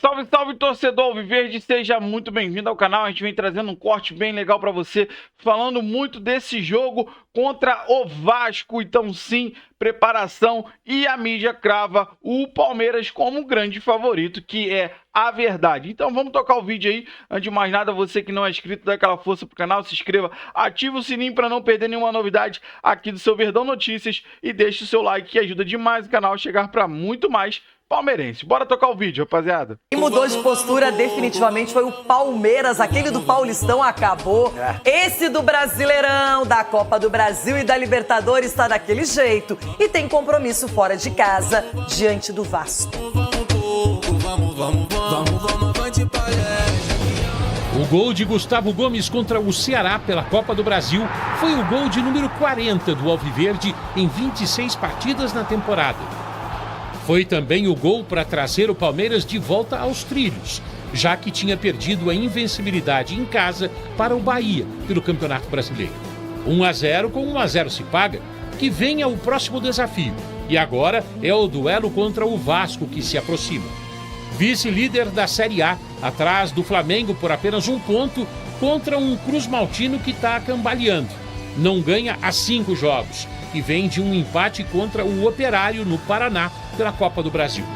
Salve, salve, torcedor Alviverde, seja muito bem-vindo ao canal. A gente vem trazendo um corte bem legal para você, falando muito desse jogo contra o Vasco. Então, sim, preparação, e a mídia crava o Palmeiras como um grande favorito, que é a verdade. Então, vamos tocar o vídeo aí. Antes de mais nada, você que não é inscrito, dá aquela força pro canal, se inscreva, ativa o sininho para não perder nenhuma novidade aqui do seu Verdão Notícias e deixe o seu like, que ajuda demais o canal a chegar para muito mais palmeirense. Bora tocar o vídeo, rapaziada. Quem mudou de postura definitivamente foi o Palmeiras. Aquele do Paulistão acabou. Esse do Brasileirão, da Copa do Brasil e da Libertadores está daquele jeito. E tem compromisso fora de casa, diante do Vasco. O gol de Gustavo Gomes contra o Ceará pela Copa do Brasil foi o gol de número 40 do Alviverde em 26 partidas na temporada. Foi também o gol para trazer o Palmeiras de volta aos trilhos, já que tinha perdido a invencibilidade em casa para o Bahia pelo Campeonato Brasileiro. 1-0 com 1-0 se paga, que venha o próximo desafio. E agora é o duelo contra o Vasco que se aproxima. Vice-líder da Série A, atrás do Flamengo por apenas 1 ponto, contra um Cruz Maltino que está cambaleando. Não ganha há 5 jogos e vem de um empate contra o Operário no Paraná pela Copa do Brasil.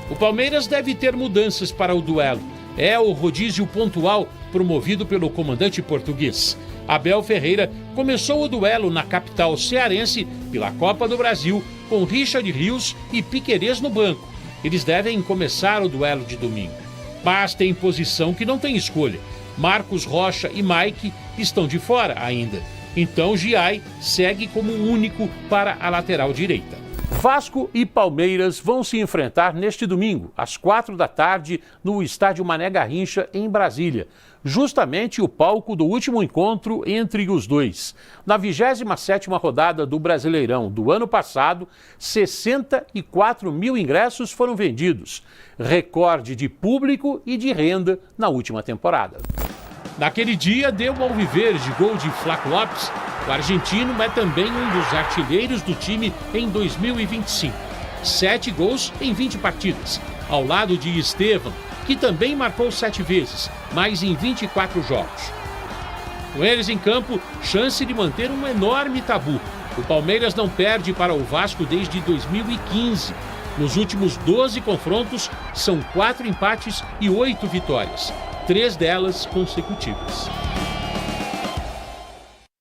O Palmeiras deve ter mudanças para o duelo. É o rodízio pontual promovido pelo comandante português. Abel Ferreira começou o duelo na capital cearense pela Copa do Brasil com Richard Rios e Piquerez no banco. Eles devem começar o duelo de domingo. Mas tem posição que não tem escolha. Marcos Rocha e Mike estão de fora ainda. Então Giai segue como único para a lateral direita. Vasco e Palmeiras vão se enfrentar neste domingo, às 4 da tarde, no estádio Mané Garrincha, em Brasília. Justamente o palco do último encontro entre os dois. Na 27ª rodada do Brasileirão do ano passado, 64 mil ingressos foram vendidos. Recorde de público e de renda na última temporada. Naquele dia, deu ao Alviverde gol de Flaco Lopes. O argentino é também um dos artilheiros do time em 2025. 7 gols em 20 partidas, ao lado de Estevam, que também marcou 7 vezes, mas em 24 jogos. Com eles em campo, chance de manter um enorme tabu. O Palmeiras não perde para o Vasco desde 2015. Nos últimos 12 confrontos, são 4 empates e 8 vitórias. 3 delas consecutivas.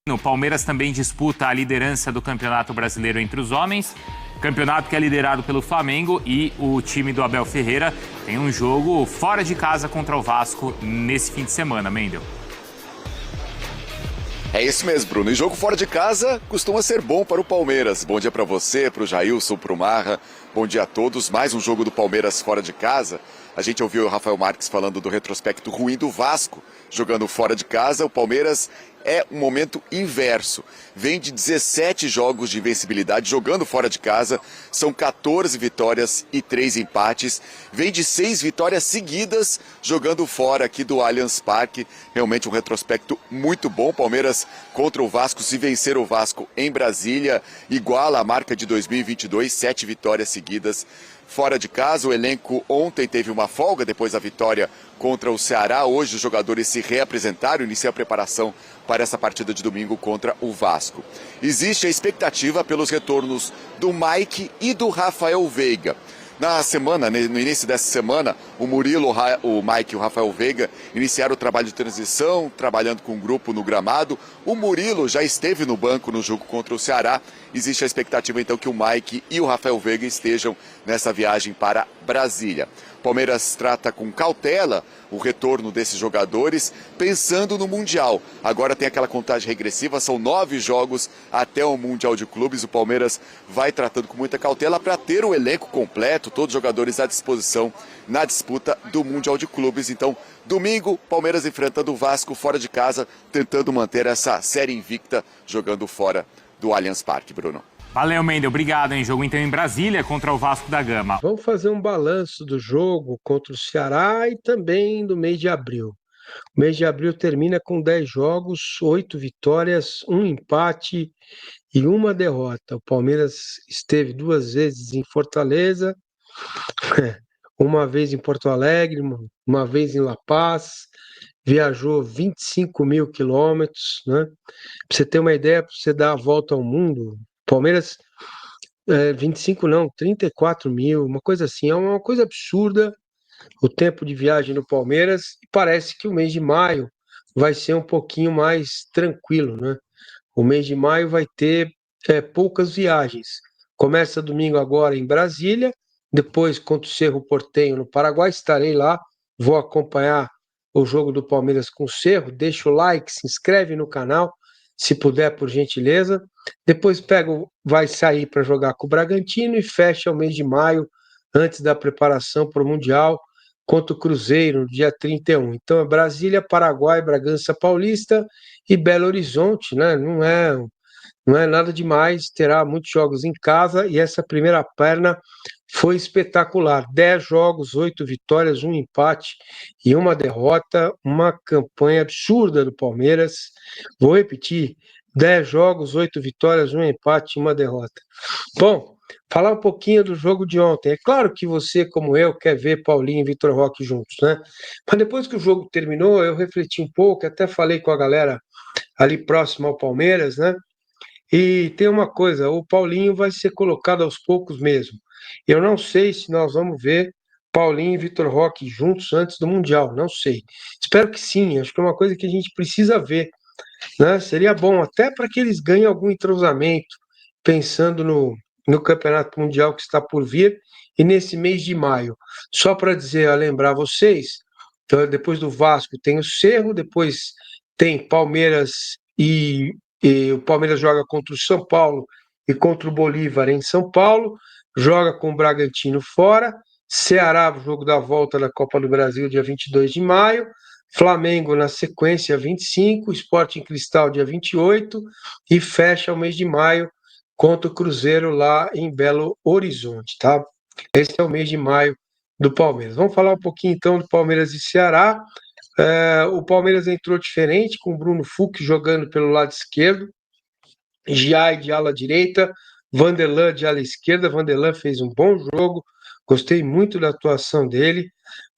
O Palmeiras também disputa a liderança do Campeonato Brasileiro entre os homens. Campeonato que é liderado pelo Flamengo, e o time do Abel Ferreira tem um jogo fora de casa contra o Vasco nesse fim de semana, Mendel. É isso mesmo, Bruno. E jogo fora de casa costuma ser bom para o Palmeiras. Bom dia para você, para o Jailson, para o Marra. Bom dia a todos. Mais um jogo do Palmeiras fora de casa. A gente ouviu o Rafael Marques falando do retrospecto ruim do Vasco jogando fora de casa. O Palmeiras é um momento inverso. Vem de 17 jogos de invencibilidade jogando fora de casa. São 14 vitórias e 3 empates. Vem de 6 vitórias seguidas jogando fora aqui do Allianz Parque. Realmente um retrospecto muito bom. Palmeiras contra o Vasco, se vencer o Vasco em Brasília, iguala a marca de 2022, 7 vitórias seguidas. Fora de casa, o elenco ontem teve uma folga depois da vitória contra o Ceará. Hoje os jogadores se reapresentaram, iniciam a preparação para essa partida de domingo contra o Vasco. Existe a expectativa pelos retornos do Mike e do Rafael Veiga. Na semana, no início dessa semana, o Murilo, o Mike e o Rafael Veiga iniciaram o trabalho de transição, trabalhando com o grupo no gramado. O Murilo já esteve no banco no jogo contra o Ceará. Existe a expectativa, então, que o Mike e o Rafael Veiga estejam nessa viagem para Brasília. Palmeiras trata com cautela o retorno desses jogadores, pensando no Mundial. Agora tem aquela contagem regressiva, são 9 jogos até o Mundial de Clubes. O Palmeiras vai tratando com muita cautela para ter o elenco completo, todos os jogadores à disposição na disputa do Mundial de Clubes. Então, domingo, Palmeiras enfrentando o Vasco fora de casa, tentando manter essa série invicta, jogando fora do Allianz Parque, Bruno. Valeu, Mendel. Obrigado, hein? Jogo então em Brasília contra o Vasco da Gama. Vamos fazer um balanço do jogo contra o Ceará e também do mês de abril. O mês de abril termina com 10 jogos, 8 vitórias, 1 empate e 1 derrota. O Palmeiras esteve 2 vezes em Fortaleza, uma vez em Porto Alegre, uma vez em La Paz, viajou 25 mil quilômetros, né? Para você ter uma ideia, para você dar a volta ao mundo, Palmeiras, 25 não, 34 mil, uma coisa assim, é uma coisa absurda o tempo de viagem no Palmeiras, e parece que o mês de maio vai ser um pouquinho mais tranquilo, né? O mês de maio vai ter poucas viagens. Começa domingo agora em Brasília, depois contra o Cerro Porteño no Paraguai, estarei lá, vou acompanhar o jogo do Palmeiras com o Cerro, deixa o like, se inscreve no canal, se puder, por gentileza. Depois vai sair para jogar com o Bragantino e fecha o mês de maio, antes da preparação para o Mundial, contra o Cruzeiro, no dia 31. Então é Brasília, Paraguai, Bragança Paulista e Belo Horizonte, né? Não é nada demais, terá muitos jogos em casa e essa primeira perna foi espetacular. 10 jogos, 8 vitórias, um empate e uma derrota, uma campanha absurda do Palmeiras. Vou repetir, 10 jogos, 8 vitórias, um empate e uma derrota. Bom, falar um pouquinho do jogo de ontem. É claro que você, como eu, quer ver Paulinho e Vitor Roque juntos, né? Mas depois que o jogo terminou, eu refleti um pouco, até falei com a galera ali próximo ao Palmeiras, né? E tem uma coisa, o Paulinho vai ser colocado aos poucos mesmo. Eu não sei se nós vamos ver Paulinho e Vitor Roque juntos antes do Mundial, não sei. Espero que sim, acho que é uma coisa que a gente precisa ver, né? Seria bom até para que eles ganhem algum entrosamento, pensando no Campeonato Mundial que está por vir e nesse mês de maio. Só para dizer, lembrar vocês, então, depois do Vasco tem o Cerro, depois tem Palmeiras e o Palmeiras joga contra o São Paulo e contra o Bolívar em São Paulo, joga com o Bragantino fora, Ceará, o jogo da volta da Copa do Brasil, dia 22 de maio, Flamengo na sequência, 25, Sporting Cristal, dia 28, e fecha o mês de maio contra o Cruzeiro lá em Belo Horizonte, tá? Esse é o mês de maio do Palmeiras. Vamos falar um pouquinho então do Palmeiras e Ceará. O Palmeiras entrou diferente, com o Bruno Fux jogando pelo lado esquerdo, Giai de ala direita, Vanderlan de ala esquerda. Vanderlan fez um bom jogo, gostei muito da atuação dele.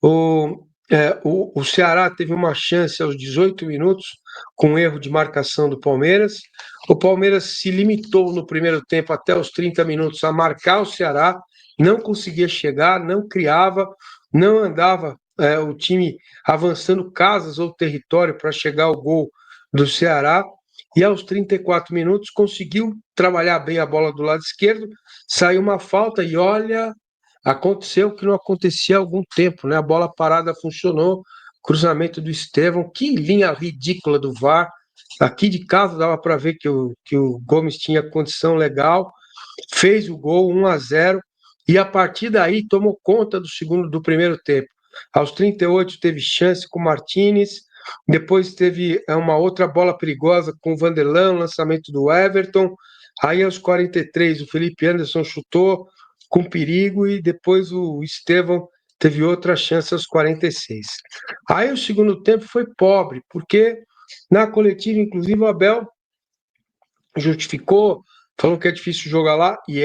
O Ceará teve uma chance aos 18 minutos, com um erro de marcação do Palmeiras. O Palmeiras se limitou no primeiro tempo até os 30 minutos a marcar o Ceará, não conseguia chegar, não criava, não andava o time avançando casas ou território para chegar ao gol do Ceará, e aos 34 minutos conseguiu trabalhar bem a bola do lado esquerdo, saiu uma falta e olha, aconteceu o que não acontecia há algum tempo, né? A bola parada funcionou, cruzamento do Estevão, que linha ridícula do VAR, aqui de casa dava para ver que o Gomes tinha condição legal, fez o gol 1-0, e a partir daí tomou conta do primeiro tempo. Aos 38 teve chance com o Martínez, depois teve uma outra bola perigosa com o Vanderlan, lançamento do Everton, aí aos 43 o Felipe Anderson chutou com perigo e depois o Estevão teve outra chance aos 46. Aí o segundo tempo foi pobre, porque na coletiva, inclusive, o Abel justificou, falou que é difícil jogar lá, e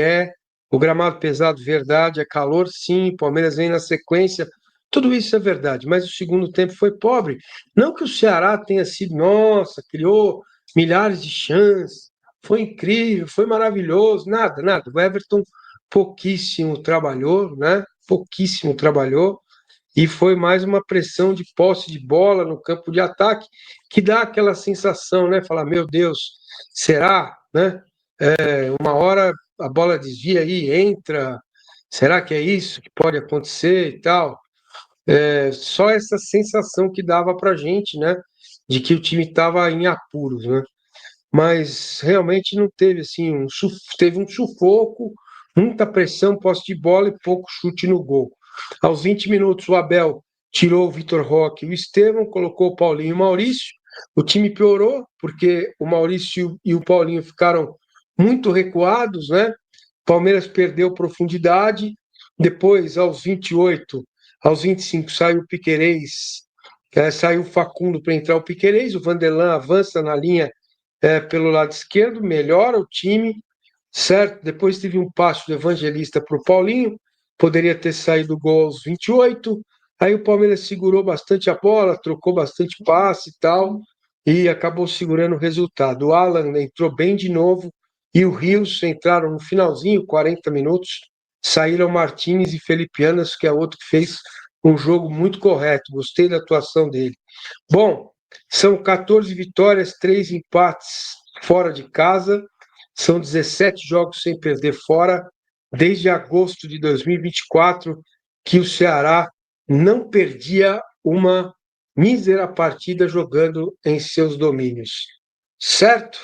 o gramado pesado, verdade, é calor, sim, Palmeiras vem na sequência, tudo isso é verdade, mas o segundo tempo foi pobre. Não que o Ceará tenha sido, nossa, criou milhares de chances, foi incrível, foi maravilhoso, nada, nada. O Everton pouquíssimo trabalhou, né? Pouquíssimo trabalhou, e foi mais uma pressão de posse de bola no campo de ataque, que dá aquela sensação, né? Falar, meu Deus, será, né? Uma hora a bola desvia aí, entra, será que é isso que pode acontecer e tal? Só essa sensação que dava pra gente, né? De que o time estava em apuros, né? Mas realmente não teve assim, teve um sufoco, muita pressão, posse de bola e pouco chute no gol. Aos 20 minutos, o Abel tirou o Vitor Roque e o Estevão, colocou o Paulinho e o Maurício. O time piorou, porque o Maurício e o Paulinho ficaram muito recuados, né? Palmeiras perdeu profundidade. Depois, aos 28, aos 25, saiu o Piquerez, saiu o Facundo para entrar o Piquerez. O Vanderlan avança na linha pelo lado esquerdo, melhora o time, certo? Depois teve um passo do Evangelista para o Paulinho, poderia ter saído o gol aos 28. Aí o Palmeiras segurou bastante a bola, trocou bastante passe e tal, e acabou segurando o resultado. O Alan entrou bem de novo e o Rios entraram no finalzinho, 40 minutos. Saíram Martínez e Felipe Anas, que é outro que fez um jogo muito correto. Gostei da atuação dele. Bom, são 14 vitórias, 3 empates fora de casa. São 17 jogos sem perder fora, desde agosto de 2024, que o Ceará não perdia uma mísera partida jogando em seus domínios. Certo?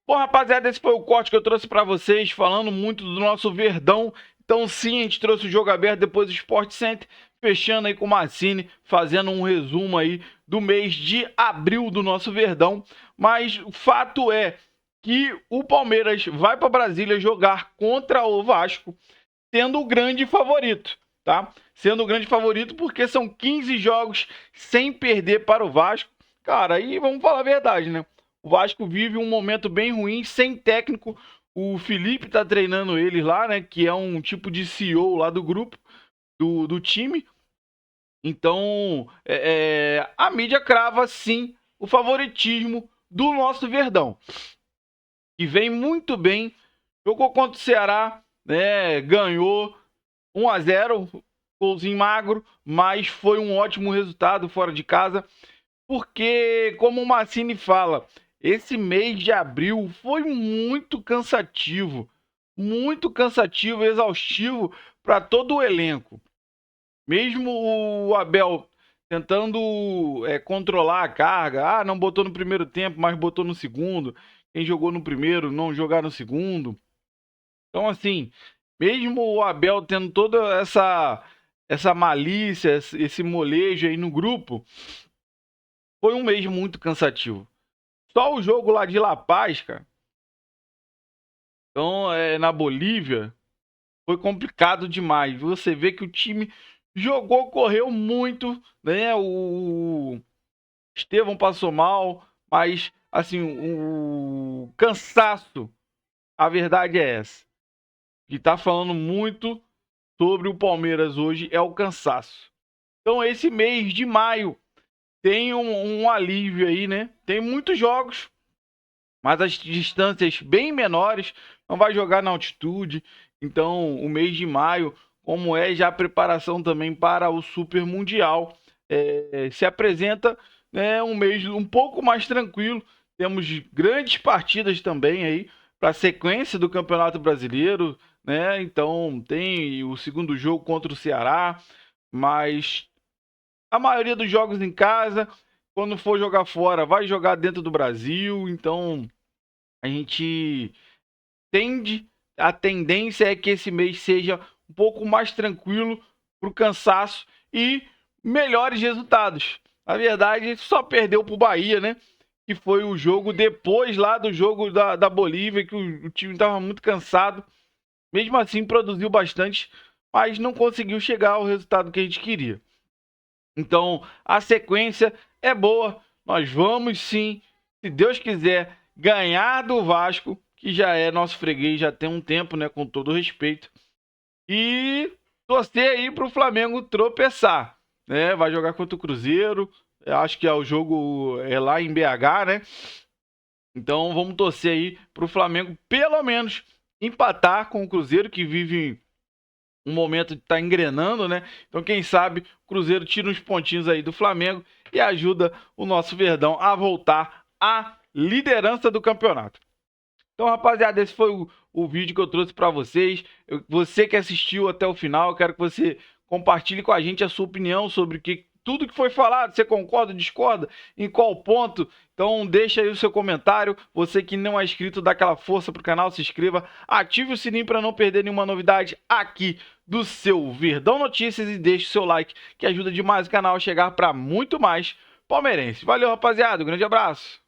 Bom, rapaziada, esse foi o corte que eu trouxe pra vocês, falando muito do nosso Verdão. Então, sim, a gente trouxe o jogo aberto, depois do Sport Center, fechando aí com o Massini, fazendo um resumo aí do mês de abril do nosso Verdão. Mas o fato é que o Palmeiras vai para Brasília jogar contra o Vasco, sendo o grande favorito, tá? Sendo o grande favorito porque são 15 jogos sem perder para o Vasco. Cara, aí vamos falar a verdade, né? O Vasco vive um momento bem ruim, sem técnico. O Felipe tá treinando eles lá, né? Que é um tipo de CEO lá do grupo, do time. Então, a mídia crava, sim, o favoritismo do nosso Verdão. Que vem muito bem. Jogou contra o Ceará, né? Ganhou 1-0, golzinho magro, mas foi um ótimo resultado fora de casa. Porque, como o Massini fala, esse mês de abril foi muito cansativo e exaustivo para todo o elenco. Mesmo o Abel tentando controlar a carga, não botou no primeiro tempo, mas botou no segundo. Quem jogou no primeiro não jogar no segundo. Então, assim, mesmo o Abel tendo toda essa malícia, esse molejo aí no grupo, foi um mês muito cansativo. Só o jogo lá de La Paz, cara, então, na Bolívia, foi complicado demais. Você vê que o time jogou, correu muito, né? O Estevão passou mal, mas, assim, o cansaço, a verdade é essa. Que tá falando muito sobre o Palmeiras hoje é o cansaço. Então, esse mês de maio tem um alívio aí, né? Tem muitos jogos, mas as distâncias bem menores, não vai jogar na altitude. Então, o mês de maio, como é já a preparação também para o Super Mundial, se apresenta, né, um mês um pouco mais tranquilo. Temos grandes partidas também aí para a sequência do Campeonato Brasileiro, né? Então, tem o segundo jogo contra o Ceará, mas a maioria dos jogos em casa, quando for jogar fora, vai jogar dentro do Brasil. Então, a gente a tendência é que esse mês seja um pouco mais tranquilo para o cansaço e melhores resultados. Na verdade, só perdeu para o Bahia, né? Que foi o jogo depois lá do jogo da Bolívia, que o time estava muito cansado. Mesmo assim, produziu bastante, mas não conseguiu chegar ao resultado que a gente queria. Então, a sequência é boa. Nós vamos sim, se Deus quiser, ganhar do Vasco, que já é nosso freguês, já tem um tempo, né? Com todo respeito. E torcer aí para o Flamengo tropeçar, né? Vai jogar contra o Cruzeiro. Eu acho que o jogo é lá em BH, né? Então vamos torcer aí para o Flamengo pelo menos empatar com o Cruzeiro, que vive um momento de estar engrenando, né? Então, quem sabe, o Cruzeiro tira uns pontinhos aí do Flamengo e ajuda o nosso Verdão a voltar à liderança do campeonato. Então, rapaziada, esse foi o vídeo que eu trouxe para vocês. Você que assistiu até o final, eu quero que você compartilhe com a gente a sua opinião sobre tudo que foi falado. Você concorda, discorda? Em qual ponto? Então deixa aí o seu comentário. Você que não é inscrito, dá aquela força pro canal, se inscreva, ative o sininho para não perder nenhuma novidade aqui do seu Verdão Notícias e deixe o seu like, que ajuda demais o canal a chegar para muito mais palmeirense. Valeu, rapaziada, um grande abraço.